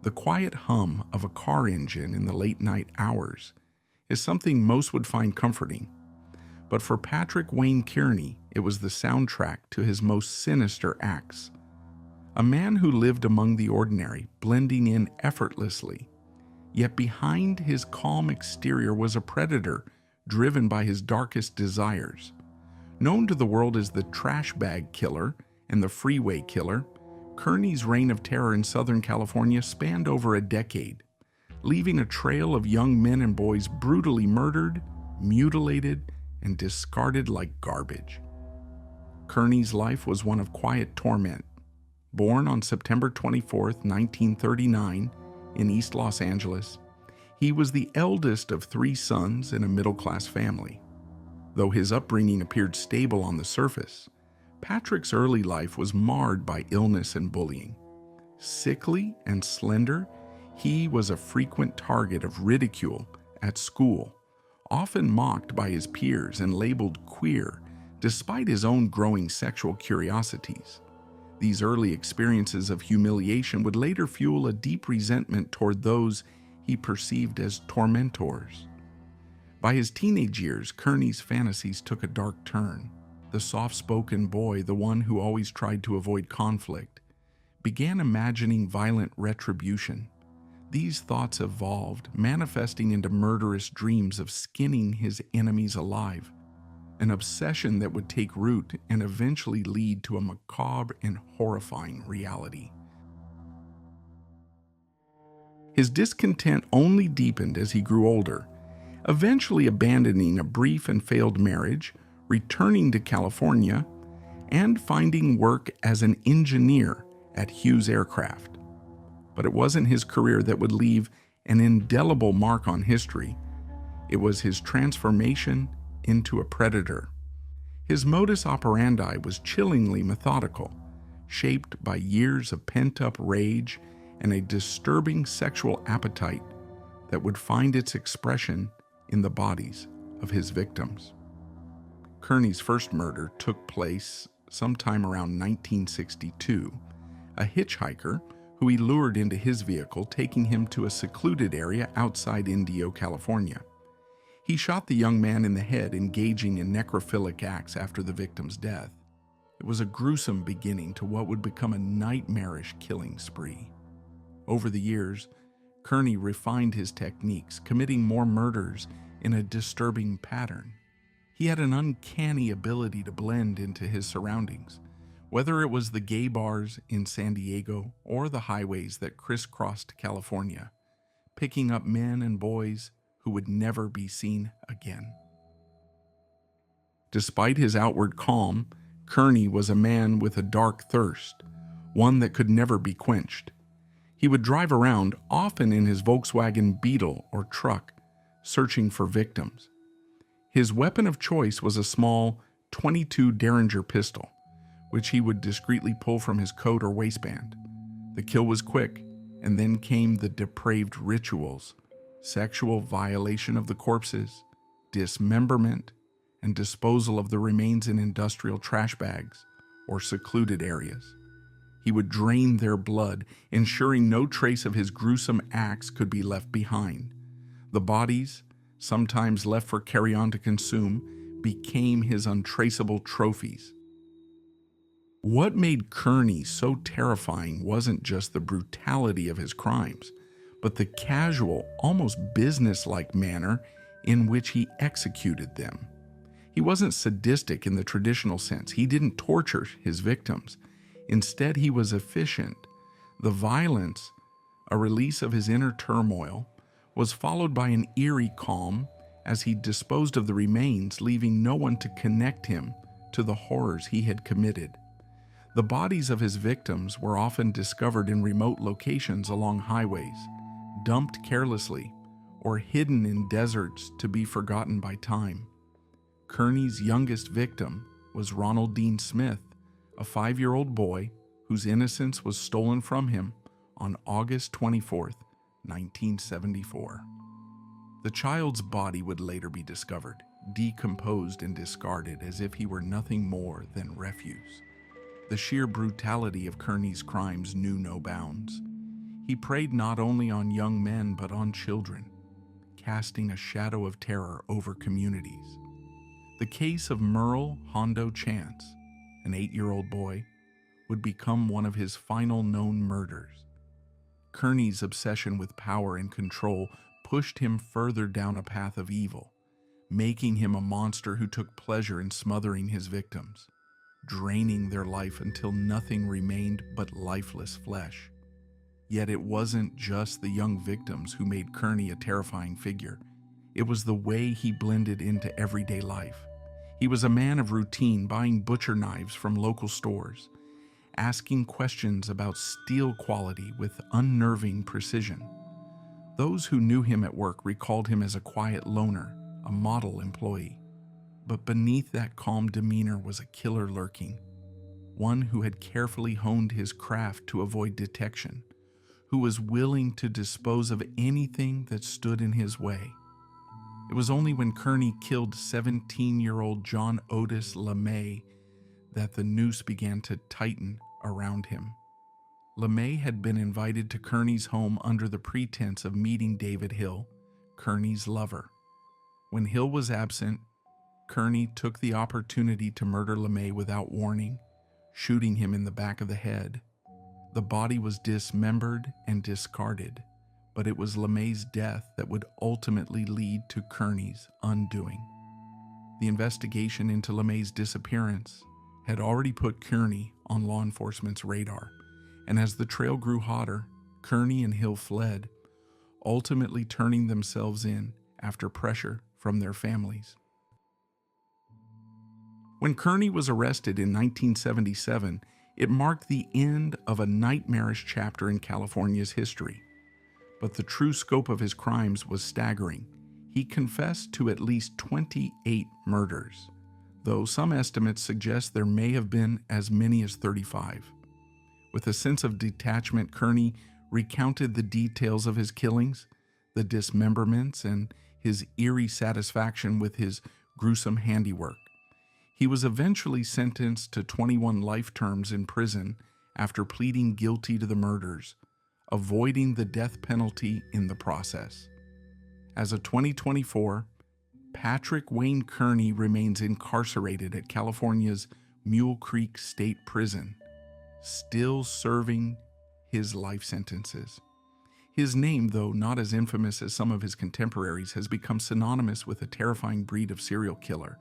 The quiet hum of a car engine in the late-night hours is something most would find comforting. But for Patrick Wayne Kearney, it was the soundtrack to his most sinister acts. A man who lived among the ordinary, blending in effortlessly. Yet behind his calm exterior was a predator driven by his darkest desires. Known to the world as the trash bag killer and the freeway killer, Kearney's reign of terror in Southern California spanned over a decade, leaving a trail of young men and boys brutally murdered, mutilated, and discarded like garbage. Kearney's life was one of quiet torment. Born on September 24, 1939, in East Los Angeles, he was the eldest of 3 sons in a middle-class family. Though his upbringing appeared stable on the surface, Patrick's early life was marred by illness and bullying. Sickly and slender, he was a frequent target of ridicule at school, often mocked by his peers and labeled queer, despite his own growing sexual curiosities. These early experiences of humiliation would later fuel a deep resentment toward those he perceived as tormentors. By his teenage years, Kearney's fantasies took a dark turn. The soft-spoken boy, the one who always tried to avoid conflict, began imagining violent retribution. These thoughts evolved, manifesting into murderous dreams of skinning his enemies alive, an obsession that would take root and eventually lead to a macabre and horrifying reality. His discontent only deepened as he grew older, eventually abandoning a brief and failed marriage, returning to California, and finding work as an engineer at Hughes Aircraft. But it wasn't his career that would leave an indelible mark on history. It was his transformation into a predator. His modus operandi was chillingly methodical, shaped by years of pent-up rage and a disturbing sexual appetite that would find its expression in the bodies of his victims. Kearney's first murder took place sometime around 1962. A hitchhiker who he lured into his vehicle, taking him to a secluded area outside Indio, California. He shot the young man in the head, engaging in necrophilic acts after the victim's death. It was a gruesome beginning to what would become a nightmarish killing spree. Over the years, Kearney refined his techniques, committing more murders in a disturbing pattern. He had an uncanny ability to blend into his surroundings, whether it was the gay bars in San Diego or the highways that crisscrossed California, picking up men and boys who would never be seen again. Despite his outward calm, Kearney was a man with a dark thirst, one that could never be quenched. He would drive around, often in his Volkswagen Beetle or truck, searching for victims. His weapon of choice was a small .22 Derringer pistol, which he would discreetly pull from his coat or waistband. The kill was quick, and then came the depraved rituals: sexual violation of the corpses, dismemberment, and disposal of the remains in industrial trash bags or secluded areas. He would drain their blood, ensuring no trace of his gruesome acts could be left behind. The bodies, sometimes left for carrion to consume, became his untraceable trophies. What made Kearney so terrifying wasn't just the brutality of his crimes, but the casual, almost business-like manner in which he executed them. He wasn't sadistic in the traditional sense. He didn't torture his victims. Instead, he was efficient. The violence, a release of his inner turmoil, was followed by an eerie calm as he disposed of the remains, leaving no one to connect him to the horrors he had committed. The bodies of his victims were often discovered in remote locations along highways, dumped carelessly, or hidden in deserts to be forgotten by time. Kearney's youngest victim was Ronald Dean Smith, a 5-year-old boy whose innocence was stolen from him on August 24th, 1974. The child's body would later be discovered, decomposed and discarded as if he were nothing more than refuse. The sheer brutality of Kearney's crimes knew no bounds. He preyed not only on young men but on children, casting a shadow of terror over communities. The case of Merle Hondo Chance, an 8-year-old boy, would become one of his final known murders. Kearney's obsession with power and control pushed him further down a path of evil, making him a monster who took pleasure in smothering his victims, draining their life until nothing remained but lifeless flesh. Yet it wasn't just the young victims who made Kearney a terrifying figure. It was the way he blended into everyday life. He was a man of routine, buying butcher knives from local stores, asking questions about steel quality with unnerving precision. Those who knew him at work recalled him as a quiet loner, a model employee. But beneath that calm demeanor was a killer lurking, one who had carefully honed his craft to avoid detection, who was willing to dispose of anything that stood in his way. It was only when Kearney killed 17-year-old John Otis LeMay that the noose began to tighten around him. LeMay had been invited to Kearney's home under the pretense of meeting David Hill, Kearney's lover. When Hill was absent, Kearney took the opportunity to murder LeMay without warning, shooting him in the back of the head. The body was dismembered and discarded, but it was LeMay's death that would ultimately lead to Kearney's undoing. The investigation into LeMay's disappearance had already put Kearney on law enforcement's radar, and as the trail grew hotter, Kearney and Hill fled, ultimately turning themselves in after pressure from their families. When Kearney was arrested in 1977, it marked the end of a nightmarish chapter in California's history. But the true scope of his crimes was staggering. He confessed to at least 28 murders, though some estimates suggest there may have been as many as 35. With a sense of detachment, Kearney recounted the details of his killings, the dismemberments, and his eerie satisfaction with his gruesome handiwork. He was eventually sentenced to 21 life terms in prison after pleading guilty to the murders, avoiding the death penalty in the process. As of 2024, Patrick Wayne Kearney remains incarcerated at California's Mule Creek State Prison, still serving his life sentences. His name, though not as infamous as some of his contemporaries, has become synonymous with a terrifying breed of serial killer,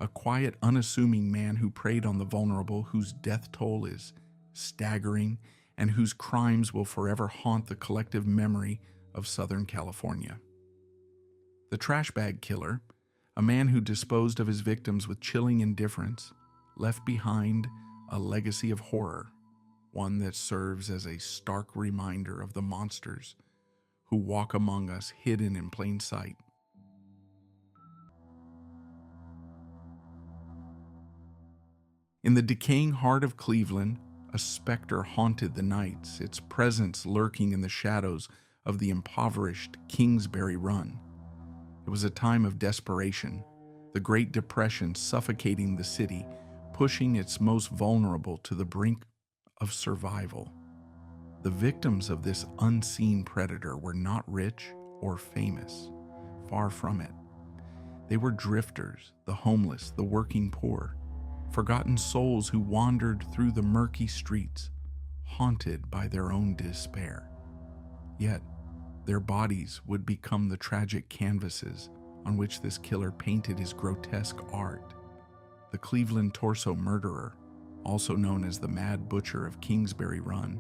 a quiet, unassuming man who preyed on the vulnerable, whose death toll is staggering, and whose crimes will forever haunt the collective memory of Southern California. The trash bag killer, a man who disposed of his victims with chilling indifference, left behind a legacy of horror, one that serves as a stark reminder of the monsters who walk among us hidden in plain sight. In the decaying heart of Cleveland, a specter haunted the nights, its presence lurking in the shadows of the impoverished Kingsbury Run. It was a time of desperation, the Great Depression suffocating the city, pushing its most vulnerable to the brink of survival. The victims of this unseen predator were not rich or famous, far from it. They were drifters, the homeless, the working poor, forgotten souls who wandered through the murky streets, haunted by their own despair. Yet, their bodies would become the tragic canvases on which this killer painted his grotesque art. The Cleveland torso murderer, also known as the Mad Butcher of Kingsbury Run,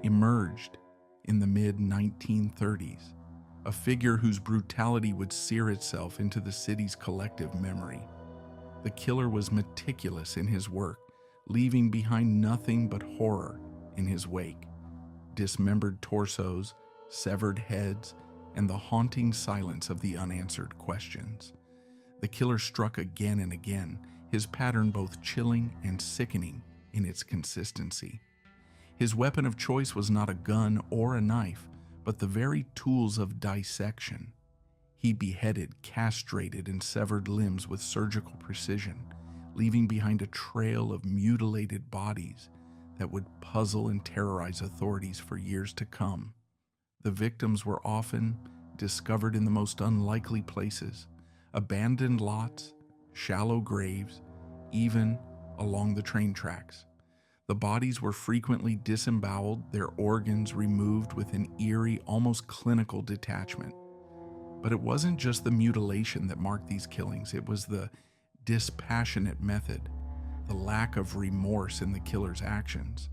emerged in the mid-1930s, a figure whose brutality would sear itself into the city's collective memory. The killer was meticulous in his work, leaving behind nothing but horror in his wake. Dismembered torsos, severed heads, and the haunting silence of the unanswered questions. The killer struck again and again, his pattern both chilling and sickening in its consistency. His weapon of choice was not a gun or a knife, but the very tools of dissection. He beheaded, castrated, and severed limbs with surgical precision, leaving behind a trail of mutilated bodies that would puzzle and terrorize authorities for years to come. The victims were often discovered in the most unlikely places, abandoned lots, shallow graves, even along the train tracks. The bodies were frequently disemboweled, their organs removed with an eerie, almost clinical detachment. But it wasn't just the mutilation that marked these killings, it was the dispassionate method, the lack of remorse in the killer's actions.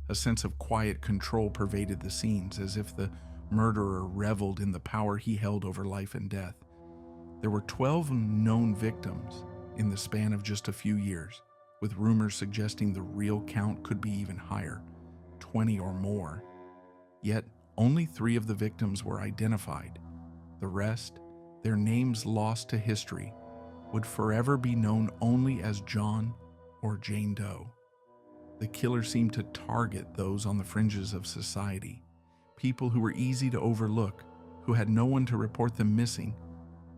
A sense of quiet control pervaded the scenes, as if the murderer reveled in the power he held over life and death. There were 12 known victims in the span of just a few years, with rumors suggesting the real count could be even higher, 20 or more. Yet, only 3 of the victims were identified. The rest, their names lost to history, would forever be known only as John or Jane Doe. The killer seemed to target those on the fringes of society, people who were easy to overlook, who had no one to report them missing,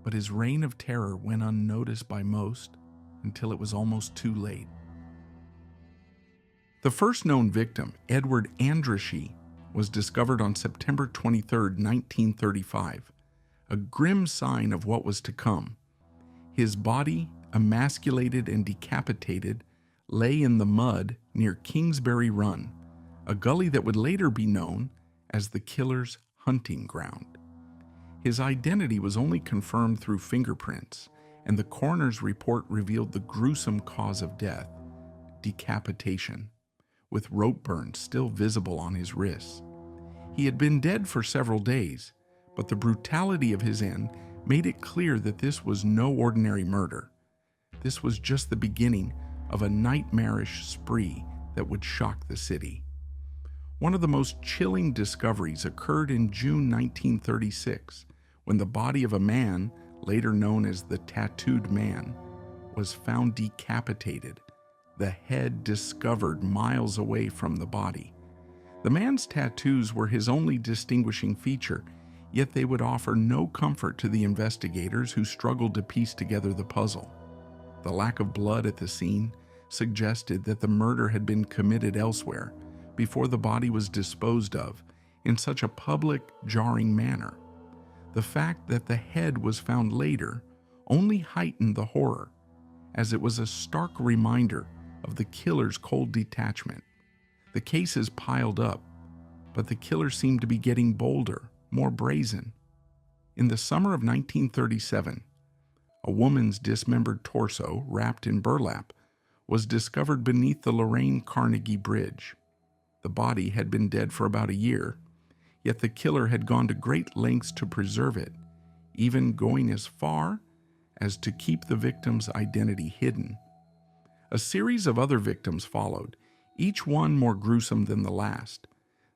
but his reign of terror went unnoticed by most until it was almost too late. The first known victim, Edward Andrassy, was discovered on September 23, 1935, a grim sign of what was to come. His body, emasculated and decapitated, lay in the mud near Kingsbury Run, a gully that would later be known as the killer's hunting ground. His identity was only confirmed through fingerprints, and the coroner's report revealed the gruesome cause of death, decapitation, with rope burns still visible on his wrists. He had been dead for several days, but the brutality of his end made it clear that this was no ordinary murder. This was just the beginning of a nightmarish spree that would shock the city. One of the most chilling discoveries occurred in June 1936, when the body of a man, later known as the Tattooed Man, was found decapitated, the head discovered miles away from the body. The man's tattoos were his only distinguishing feature, yet they would offer no comfort to the investigators who struggled to piece together the puzzle. The lack of blood at the scene suggested that the murder had been committed elsewhere before the body was disposed of in such a public, jarring manner. The fact that the head was found later only heightened the horror, as it was a stark reminder of the killer's cold detachment. The cases piled up, but the killer seemed to be getting bolder, more brazen. In the summer of 1937, a woman's dismembered torso, wrapped in burlap, was discovered beneath the Lorraine Carnegie Bridge. The body had been dead for about a year, yet the killer had gone to great lengths to preserve it, even going as far as to keep the victim's identity hidden. A series of other victims followed, each one more gruesome than the last.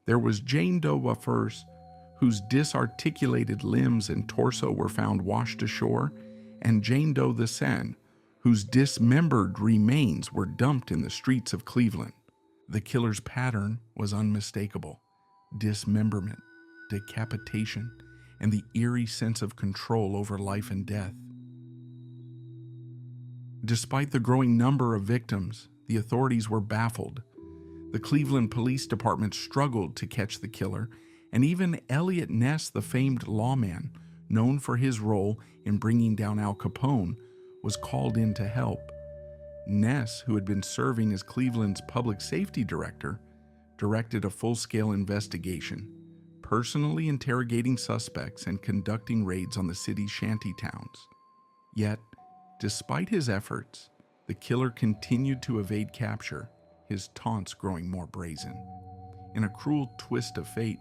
There was Jane Doe first, whose disarticulated limbs and torso were found washed ashore, and Jane Doe II, whose dismembered remains were dumped in the streets of Cleveland. The killer's pattern was unmistakable: dismemberment, decapitation, and the eerie sense of control over life and death. Despite the growing number of victims, the authorities were baffled. The Cleveland Police Department struggled to catch the killer, and even Elliot Ness, the famed lawman, known for his role in bringing down Al Capone, was called in to help. Ness, who had been serving as Cleveland's public safety director, directed a full-scale investigation, personally interrogating suspects and conducting raids on the city's shanty towns. Yet, despite his efforts, the killer continued to evade capture, his taunts growing more brazen. In a cruel twist of fate,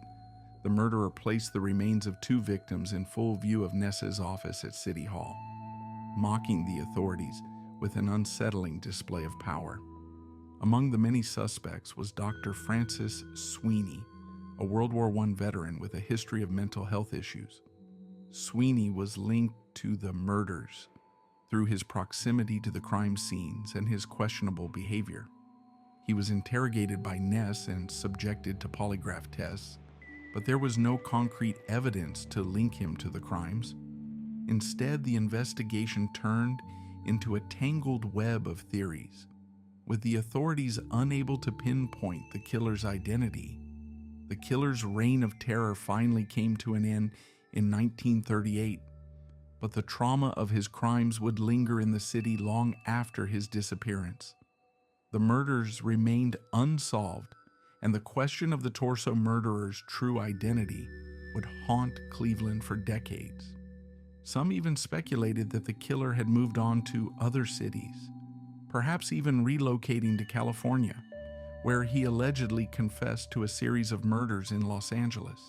the murderer placed the remains of 2 victims in full view of Ness's office at City Hall, mocking the authorities with an unsettling display of power. Among the many suspects was Dr. Francis Sweeney, a World War I veteran with a history of mental health issues. Sweeney was linked to the murders through his proximity to the crime scenes and his questionable behavior. He was interrogated by Ness and subjected to polygraph tests, but there was no concrete evidence to link him to the crimes. Instead, the investigation turned into a tangled web of theories. With the authorities unable to pinpoint the killer's identity, the killer's reign of terror finally came to an end in 1938, but the trauma of his crimes would linger in the city long after his disappearance. The murders remained unsolved, and the question of the torso murderer's true identity would haunt Cleveland for decades. Some even speculated that the killer had moved on to other cities, perhaps even relocating to California, where he allegedly confessed to a series of murders in Los Angeles.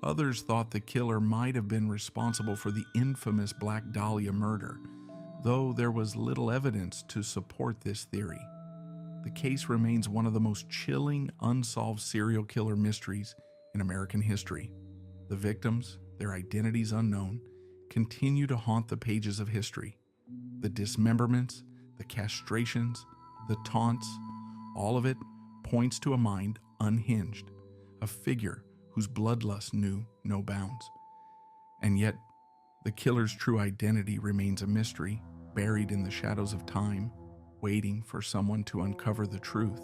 Others thought the killer might have been responsible for the infamous Black Dahlia murder, though there was little evidence to support this theory. The case remains one of the most chilling, unsolved serial killer mysteries in American history. The victims, their identities unknown, continue to haunt the pages of history. The dismemberments, the castrations, the taunts, all of it points to a mind unhinged, a figure whose bloodlust knew no bounds. And yet, the killer's true identity remains a mystery, buried in the shadows of time, waiting for someone to uncover the truth.